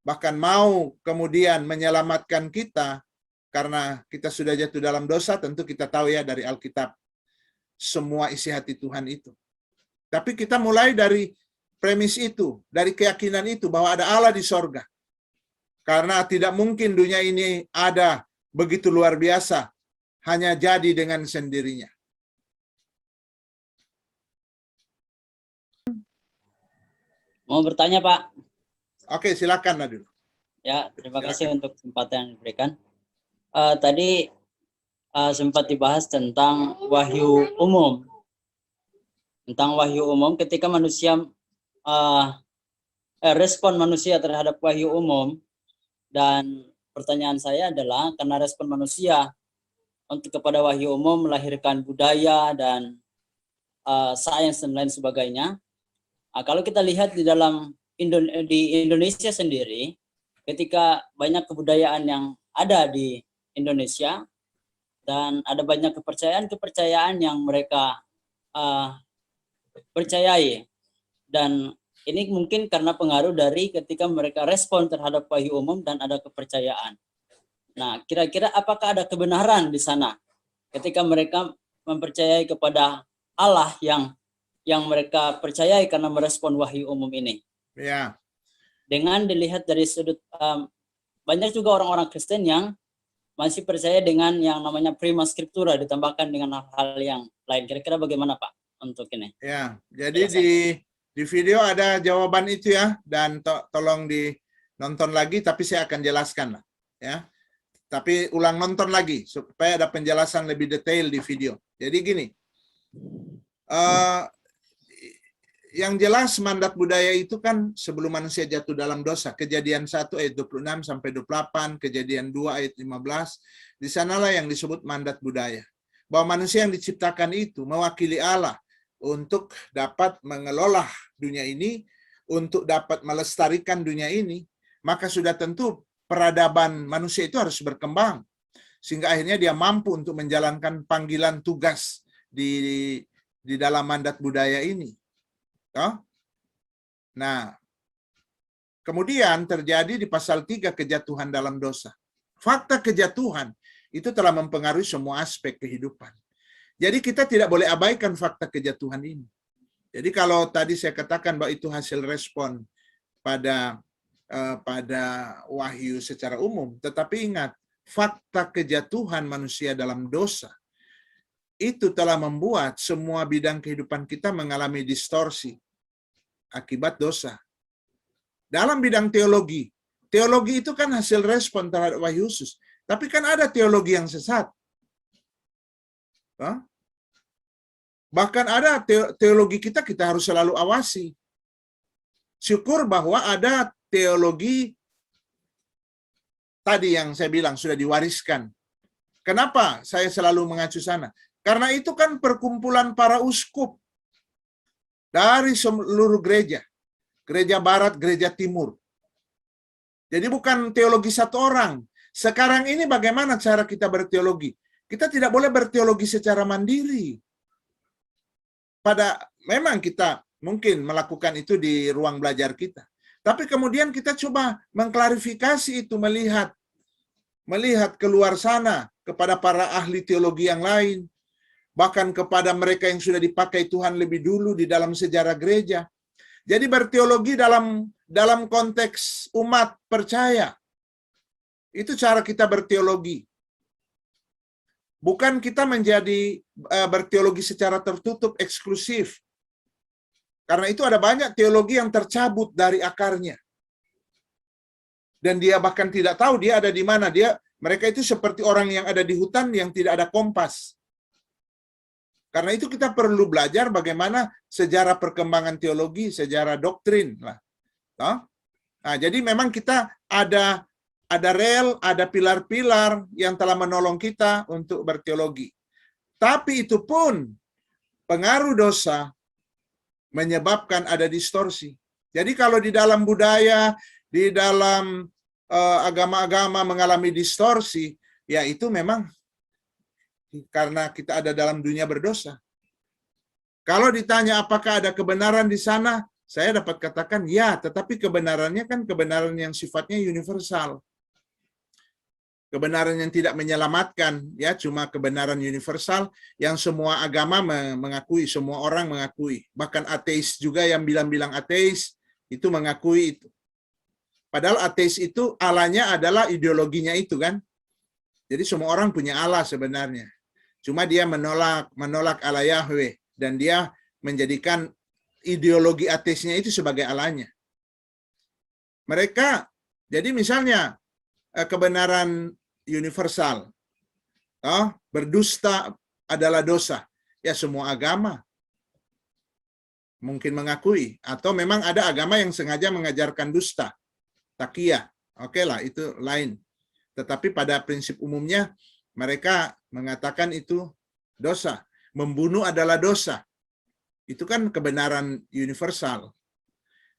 bahkan mau kemudian menyelamatkan kita, karena kita sudah jatuh dalam dosa, tentu kita tahu ya dari Alkitab, semua isi hati Tuhan itu. Tapi kita mulai dari premis itu, dari keyakinan itu, bahwa ada Allah di sorga. Karena tidak mungkin dunia ini ada begitu luar biasa, hanya jadi dengan sendirinya. Mau bertanya, Pak? Oke, silakan Nadul. Ya, terima kasih untuk kesempatan yang diberikan. Tadi sempat dibahas tentang wahyu umum. Tentang wahyu umum ketika manusia, respon manusia terhadap wahyu umum. Dan pertanyaan saya adalah, karena respon manusia untuk kepada wahyu umum melahirkan budaya dan sains dan lain sebagainya. Kalau kita lihat di Indonesia sendiri, ketika banyak kebudayaan yang ada di Indonesia dan ada banyak kepercayaan yang mereka percayai, dan ini mungkin karena pengaruh dari ketika mereka respon terhadap wahyu umum dan ada kepercayaan. Nah, kira-kira apakah ada kebenaran di sana ketika mereka mempercayai kepada Allah yang mereka percayai karena merespon wahyu umum ini? Ya. Dengan dilihat dari sudut banyak juga orang-orang Kristen yang masih percaya dengan yang namanya prima scriptura ditambahkan dengan hal-hal yang lain. Kira-kira bagaimana Pak untuk ini? Ya, jadi di video ada jawaban itu ya, dan tolong dinonton lagi, tapi saya akan jelaskan lah, ya. Tapi ulang nonton lagi supaya ada penjelasan lebih detail di video. Jadi gini, yang jelas mandat budaya itu kan sebelum manusia jatuh dalam dosa. Kejadian 1 ayat 26 sampai 28, Kejadian 2 ayat 15. Di sanalah yang disebut mandat budaya. Bahwa manusia yang diciptakan itu mewakili Allah untuk dapat mengelola dunia ini, untuk dapat melestarikan dunia ini, maka sudah tentu peradaban manusia itu harus berkembang. Sehingga akhirnya dia mampu untuk menjalankan panggilan tugas di dalam mandat budaya ini. Nah, kemudian terjadi di pasal 3 kejatuhan dalam dosa. Fakta kejatuhan itu telah mempengaruhi semua aspek kehidupan. Jadi kita tidak boleh abaikan fakta kejatuhan ini. Jadi kalau tadi saya katakan bahwa itu hasil respon pada wahyu secara umum, tetapi ingat, fakta kejatuhan manusia dalam dosa itu telah membuat semua bidang kehidupan kita mengalami distorsi akibat dosa. Dalam bidang teologi, teologi itu kan hasil respon terhadap wahyu khusus. Tapi kan ada teologi yang sesat. Bahkan ada teologi kita harus selalu awasi. Syukur bahwa ada teologi tadi yang saya bilang sudah diwariskan. Kenapa saya selalu mengacu sana? Karena itu kan perkumpulan para uskup dari seluruh gereja. Gereja Barat, Gereja Timur. Jadi bukan teologi satu orang. Sekarang ini bagaimana cara kita berteologi? Kita tidak boleh berteologi secara mandiri. Memang kita mungkin melakukan itu di ruang belajar kita. Tapi kemudian kita coba mengklarifikasi itu, melihat keluar sana kepada para ahli teologi yang lain, bahkan kepada mereka yang sudah dipakai Tuhan lebih dulu di dalam sejarah gereja. Jadi berteologi dalam konteks umat percaya. Itu cara kita berteologi. Bukan kita menjadi berteologi secara tertutup, eksklusif. Karena itu ada banyak teologi yang tercabut dari akarnya. Dan dia bahkan tidak tahu dia ada di mana. Mereka itu seperti orang yang ada di hutan yang tidak ada kompas. Karena itu kita perlu belajar bagaimana sejarah perkembangan teologi, sejarah doktrin. Nah, jadi memang kita ada rel, ada pilar-pilar yang telah menolong kita untuk berteologi. Tapi itu pun pengaruh dosa menyebabkan ada distorsi. Jadi kalau di dalam budaya, di dalam agama-agama mengalami distorsi, ya itu memang karena kita ada dalam dunia berdosa. Kalau ditanya apakah ada kebenaran di sana, saya dapat katakan ya, tetapi kebenarannya kan kebenaran yang sifatnya universal. Kebenaran yang tidak menyelamatkan, ya cuma kebenaran universal yang semua agama mengakui, semua orang mengakui. Bahkan ateis juga yang bilang-bilang ateis, itu mengakui itu. Padahal ateis itu Allahnya adalah ideologinya itu kan. Jadi semua orang punya Allah sebenarnya. Cuma dia menolak Allah Yahweh, dan dia menjadikan ideologi ateisnya itu sebagai Allahnya. Mereka, jadi misalnya kebenaran universal, berdusta adalah dosa. Ya semua agama mungkin mengakui, atau memang ada agama yang sengaja mengajarkan dusta, takiyah. Oke lah, itu lain. Tetapi pada prinsip umumnya mereka mengatakan itu dosa. Membunuh adalah dosa. Itu kan kebenaran universal.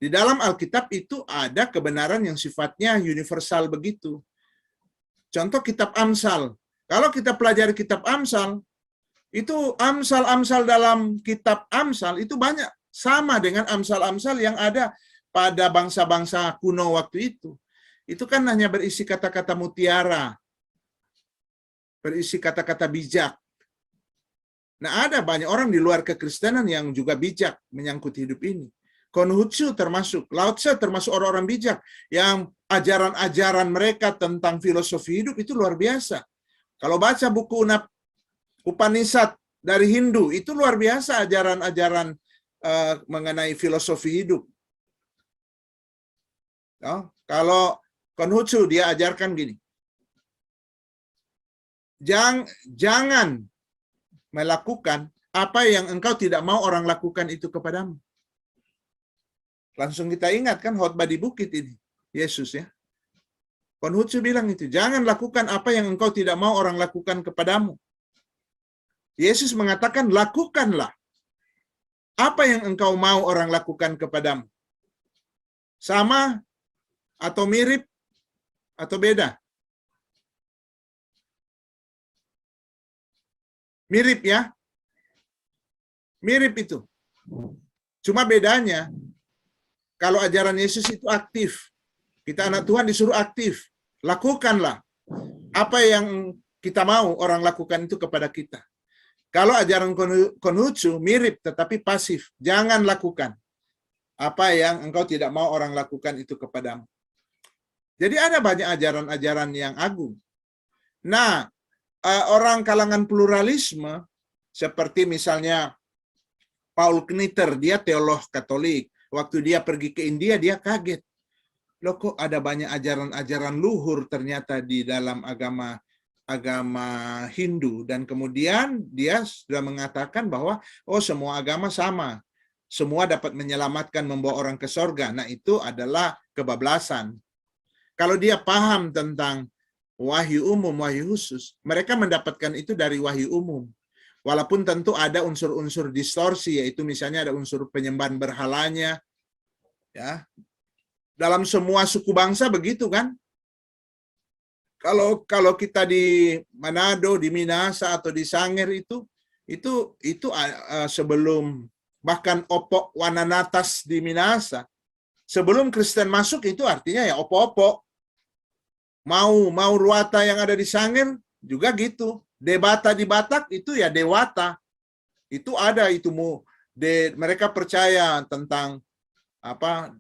Di dalam Alkitab itu ada kebenaran yang sifatnya universal begitu. Contoh kitab Amsal. Kalau kita pelajari kitab Amsal, itu Amsal-Amsal dalam kitab Amsal itu banyak sama dengan Amsal-Amsal yang ada pada bangsa-bangsa kuno waktu itu. Itu kan hanya berisi kata-kata mutiara, berisi kata-kata bijak. Nah, ada banyak orang di luar kekristenan yang juga bijak menyangkut hidup ini. Konfutsius termasuk, Lao Tse termasuk orang-orang bijak yang ajaran-ajaran mereka tentang filosofi hidup itu luar biasa. Kalau baca buku Upanishad dari Hindu, itu luar biasa ajaran-ajaran mengenai filosofi hidup. Kalau Konfutsius dia ajarkan gini, jangan melakukan apa yang engkau tidak mau orang lakukan itu kepadamu. Langsung kita ingat kan khotbah di bukit ini, Yesus ya. Konfutsius bilang itu, jangan lakukan apa yang engkau tidak mau orang lakukan kepadamu. Yesus mengatakan, lakukanlah apa yang engkau mau orang lakukan kepadamu. Sama atau mirip atau beda? Mirip ya. Mirip itu. Cuma bedanya, kalau ajaran Yesus itu aktif. Kita anak Tuhan disuruh aktif. Lakukanlah apa yang kita mau orang lakukan itu kepada kita. Kalau ajaran Konfutsius mirip tetapi pasif. Jangan lakukan apa yang engkau tidak mau orang lakukan itu kepadamu. Jadi ada banyak ajaran-ajaran yang agung. Nah, orang kalangan pluralisme, seperti misalnya Paul Knitter, dia teolog Katolik. Waktu dia pergi ke India, dia kaget. Loh kok ada banyak ajaran-ajaran luhur ternyata di dalam agama Hindu. Dan kemudian dia sudah mengatakan bahwa semua agama sama. Semua dapat menyelamatkan, membawa orang ke sorga. Nah, itu adalah kebablasan. Kalau dia paham tentang wahyu umum, wahyu khusus, mereka mendapatkan itu dari wahyu umum. Walaupun tentu ada unsur-unsur distorsi, yaitu misalnya ada unsur penyembahan berhalanya. Ya. Dalam semua suku bangsa begitu kan? Kalau kita di Manado, di Minahasa atau di Sangir itu sebelum bahkan Opok Wananatas di Minahasa, sebelum Kristen masuk itu artinya ya opo-opo. Mau Ruata yang ada di Sangir juga gitu. Debata di Batak itu ya Dewata. Itu ada itu mereka percaya tentang apa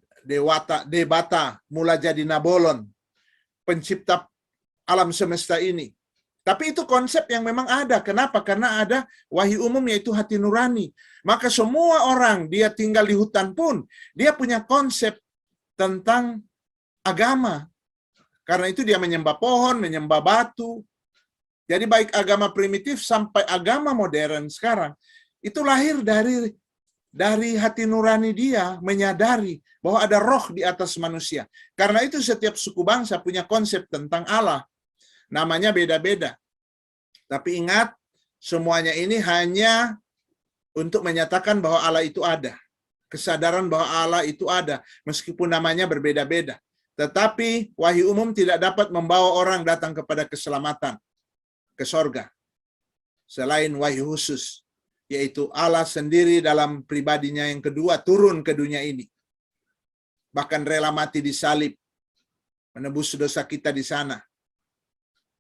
Debata mula jadi Nabolon, pencipta alam semesta ini. Tapi itu konsep yang memang ada. Kenapa? Karena ada wahyu umum yaitu hati nurani. Maka semua orang dia tinggal di hutan pun dia punya konsep tentang agama. Karena itu dia menyembah pohon, menyembah batu. Jadi baik agama primitif sampai agama modern sekarang itu lahir dari hati nurani dia menyadari bahwa ada roh di atas manusia. Karena itu setiap suku bangsa punya konsep tentang Allah. Namanya beda-beda. Tapi ingat, semuanya ini hanya untuk menyatakan bahwa Allah itu ada. Kesadaran bahwa Allah itu ada, meskipun namanya berbeda-beda. Tetapi wahyu umum tidak dapat membawa orang datang kepada keselamatan, ke sorga. Selain wahyu khusus, yaitu Allah sendiri dalam pribadinya yang kedua turun ke dunia ini. Bahkan rela mati di salib, menebus dosa kita di sana.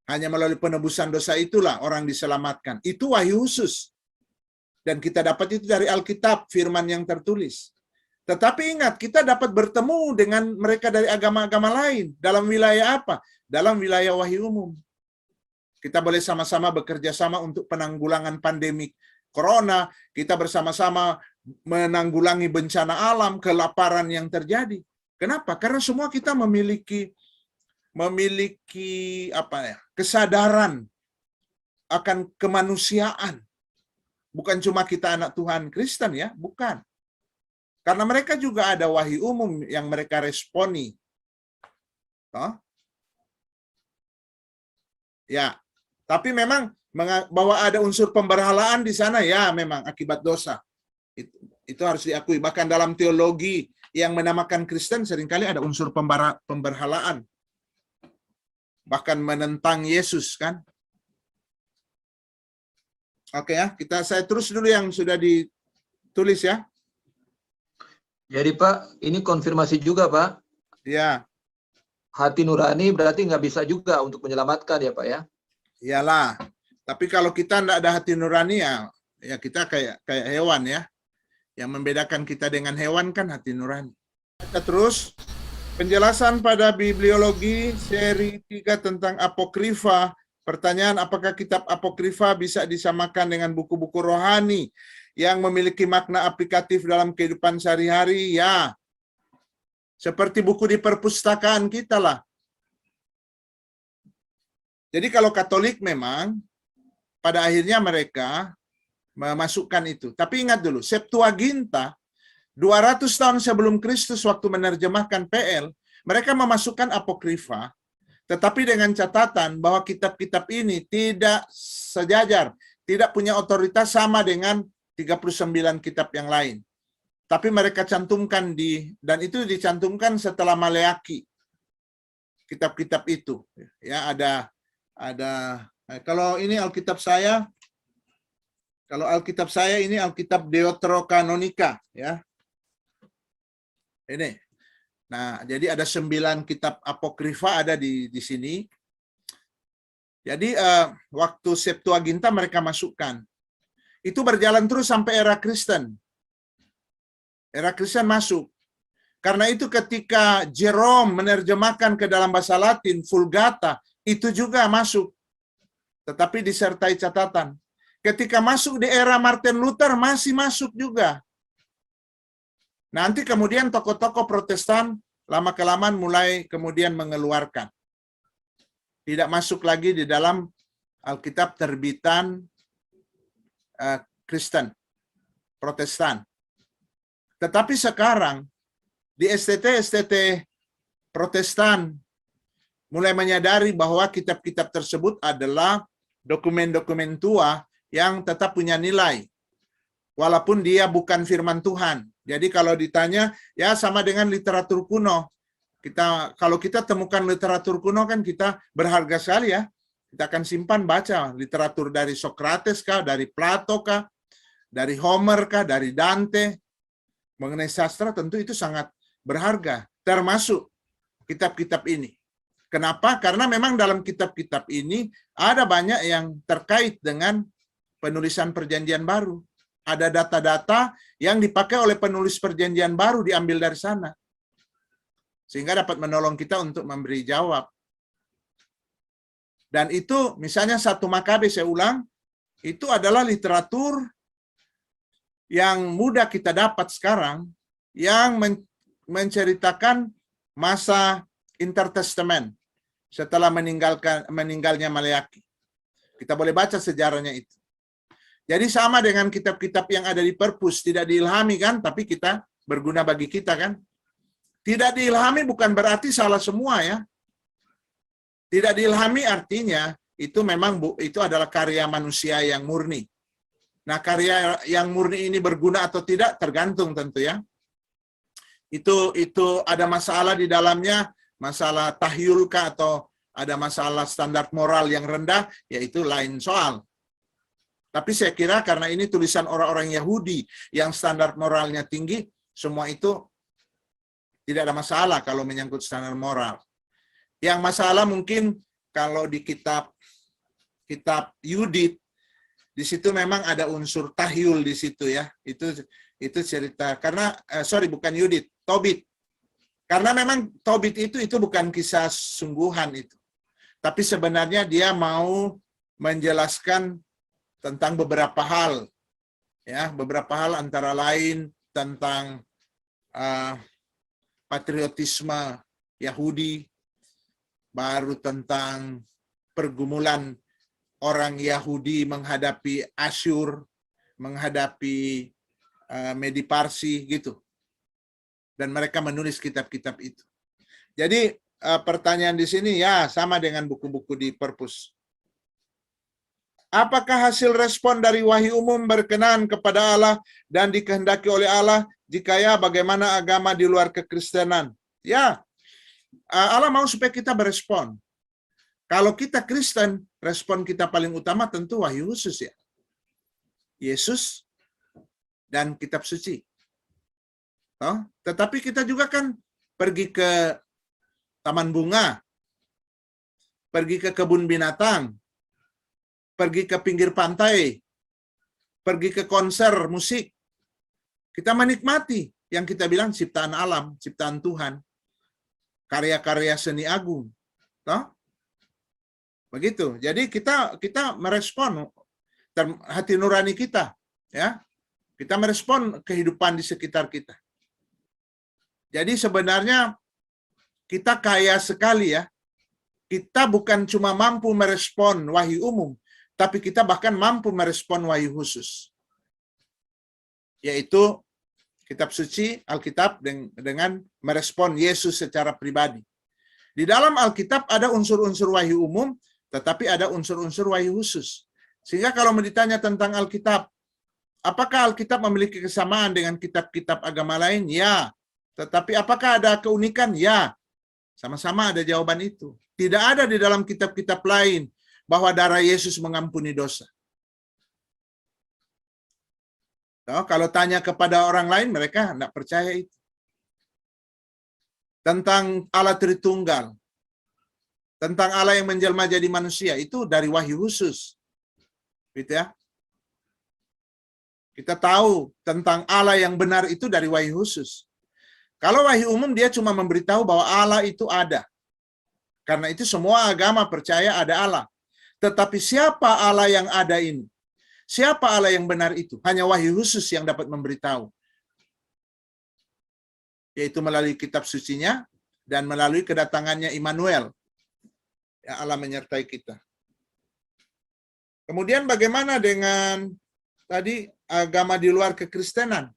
Hanya melalui penebusan dosa itulah orang diselamatkan. Itu wahyu khusus. Dan kita dapat itu dari Alkitab, firman yang tertulis. Tetapi ingat, kita dapat bertemu dengan mereka dari agama-agama lain. Dalam wilayah apa? Dalam wilayah wahyu umum. Kita boleh sama-sama bekerja sama untuk penanggulangan pandemi Corona. Kita bersama-sama menanggulangi bencana alam, kelaparan yang terjadi. Kenapa? Karena semua kita memiliki kesadaran akan kemanusiaan. Bukan cuma kita anak Tuhan Kristen ya, bukan. Karena mereka juga ada wahyu umum yang mereka responi. Ya, tapi memang bahwa ada unsur pemberhalaan di sana ya memang akibat dosa. Itu harus diakui. Bahkan dalam teologi yang menamakan Kristen seringkali ada unsur pemberhalaan. Bahkan menentang Yesus kan. Oke ya, saya terus dulu yang sudah ditulis ya. Jadi Pak, ini konfirmasi juga Pak. Ya, Hati nurani berarti nggak bisa juga untuk menyelamatkan ya Pak ya? iyalah. Tapi kalau kita tidak ada hati nurani ya kita kayak hewan ya. Yang membedakan kita dengan hewan kan hati nurani. Kita terus penjelasan pada bibliologi seri 3 tentang apokrifa. Pertanyaan, apakah kitab apokrifa bisa disamakan dengan buku-buku rohani yang memiliki makna aplikatif dalam kehidupan sehari-hari? Ya. Seperti buku di perpustakaan kita lah. Jadi kalau Katolik memang pada akhirnya mereka memasukkan itu. Tapi ingat dulu, Septuaginta 200 tahun sebelum Kristus waktu menerjemahkan PL, mereka memasukkan apokrifa, tetapi dengan catatan bahwa kitab-kitab ini tidak sejajar, tidak punya otoritas sama dengan 39 kitab yang lain. Tapi mereka cantumkan dan itu dicantumkan setelah Maleaki. Kitab-kitab itu ya ada kalau ini Alkitab saya, kalau Alkitab saya ini Alkitab Deuterokanonika ya. Ini. Nah, jadi ada 9 kitab apokrifa ada di sini. Jadi waktu Septuaginta mereka masukkan. Itu berjalan terus sampai era Kristen. Era Kristen masuk. Karena itu ketika Jerome menerjemahkan ke dalam bahasa Latin Vulgata, itu juga masuk. Tetapi disertai catatan. Ketika masuk di era Martin Luther masih masuk juga. Nanti kemudian tokoh-tokoh Protestan lama-kelamaan mulai kemudian mengeluarkan. Tidak masuk lagi di dalam Alkitab terbitan Kristen, Protestan. Tetapi sekarang di STT Protestan mulai menyadari bahwa kitab-kitab tersebut adalah dokumen-dokumen tua yang tetap punya nilai. Walaupun dia bukan firman Tuhan. Jadi kalau ditanya, ya sama dengan literatur kuno. Kalau kita temukan literatur kuno kan kita berharga sekali ya. Kita akan simpan baca literatur dari Sokrates kah, dari Plato kah, dari Homer kah, dari Dante. Mengenai sastra tentu itu sangat berharga. Termasuk kitab-kitab ini. Kenapa? Karena memang dalam kitab-kitab ini ada banyak yang terkait dengan penulisan perjanjian baru. Ada data-data yang dipakai oleh penulis perjanjian baru diambil dari sana. Sehingga dapat menolong kita untuk memberi jawab. Dan itu misalnya 1 Makabe, saya ulang, itu adalah literatur yang mudah kita dapat sekarang, yang menceritakan masa intertestament setelah meninggalnya Maleaki. Kita boleh baca sejarahnya itu. Jadi sama dengan kitab-kitab yang ada di perpus, tidak diilhami kan, tapi kita berguna bagi kita kan. Tidak diilhami bukan berarti salah semua ya. Tidak diilhami artinya itu memang itu adalah karya manusia yang murni. Nah, karya yang murni ini berguna atau tidak tergantung tentu ya. Itu ada masalah di dalamnya, masalah tahyulkah atau ada masalah standar moral yang rendah, yaitu lain soal. Tapi saya kira karena ini tulisan orang-orang Yahudi yang standar moralnya tinggi, semua itu tidak ada masalah kalau menyangkut standar moral. Yang masalah mungkin kalau di kitab Yudit, di situ memang ada unsur tahyul di situ ya. Itu cerita karena bukan Yudit, Tobit. Karena memang Tobit itu bukan kisah sungguhan itu. Tapi sebenarnya dia mau menjelaskan tentang beberapa hal. Ya, beberapa hal antara lain tentang patriotisme Yahudi, baru tentang pergumulan orang Yahudi menghadapi Asyur, menghadapi Medi Parsi gitu. Dan mereka menulis kitab-kitab itu. Jadi pertanyaan di sini ya sama dengan buku-buku di perpus. Apakah hasil respon dari wahyu umum berkenan kepada Allah dan dikehendaki oleh Allah? Jika ya, bagaimana agama di luar kekristenan? Ya, Allah mau supaya kita berespon. Kalau kita Kristen, respon kita paling utama tentu wahyu khusus ya. Yesus dan kitab suci. Oh, tetapi kita juga kan pergi ke taman bunga, pergi ke kebun binatang, pergi ke pinggir pantai, pergi ke konser musik. Kita menikmati yang kita bilang ciptaan alam, ciptaan Tuhan, karya-karya seni agung. Toh? Begitu. Jadi kita merespon hati nurani kita, ya. Kita merespon kehidupan di sekitar kita. Jadi sebenarnya kita kaya sekali ya. Kita bukan cuma mampu merespon wahyu umum, tapi kita bahkan mampu merespon wahyu khusus. Yaitu kitab suci, Alkitab dengan merespon Yesus secara pribadi. Di dalam Alkitab ada unsur-unsur wahyu umum, tetapi ada unsur-unsur wahyu khusus. Sehingga kalau ditanya tentang Alkitab, apakah Alkitab memiliki kesamaan dengan kitab-kitab agama lain? Ya. Tetapi apakah ada keunikan? Ya. Sama-sama ada jawaban itu. Tidak ada di dalam kitab-kitab lain bahwa darah Yesus mengampuni dosa. Kalau tanya kepada orang lain, mereka tidak percaya itu. Tentang Allah Tritunggal, tentang Allah yang menjelma jadi manusia, itu dari wahyu khusus. Gitu ya. Kita tahu tentang Allah yang benar itu dari wahyu khusus. Kalau wahyu umum, dia cuma memberitahu bahwa Allah itu ada. Karena itu semua agama percaya ada Allah. Tetapi siapa Allah yang ada ini? Siapa Allah yang benar itu? Hanya wahyu khusus yang dapat memberitahu. Yaitu melalui kitab sucinya dan melalui kedatangannya Immanuel. Ya, Allah menyertai kita. Kemudian bagaimana dengan tadi agama di luar kekristenan?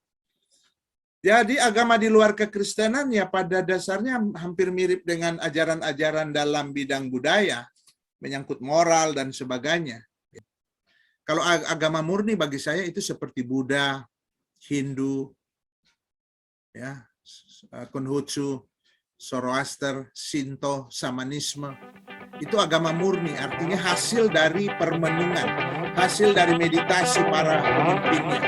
Jadi agama di luar kekristenan ya pada dasarnya hampir mirip dengan ajaran-ajaran dalam bidang budaya, menyangkut moral dan sebagainya. Kalau agama murni bagi saya itu seperti Buddha, Hindu, ya, Konghucu, Zoroaster, Shinto, Shamanisme. Itu agama murni, artinya hasil dari permenungan, hasil dari meditasi para pemimpinnya.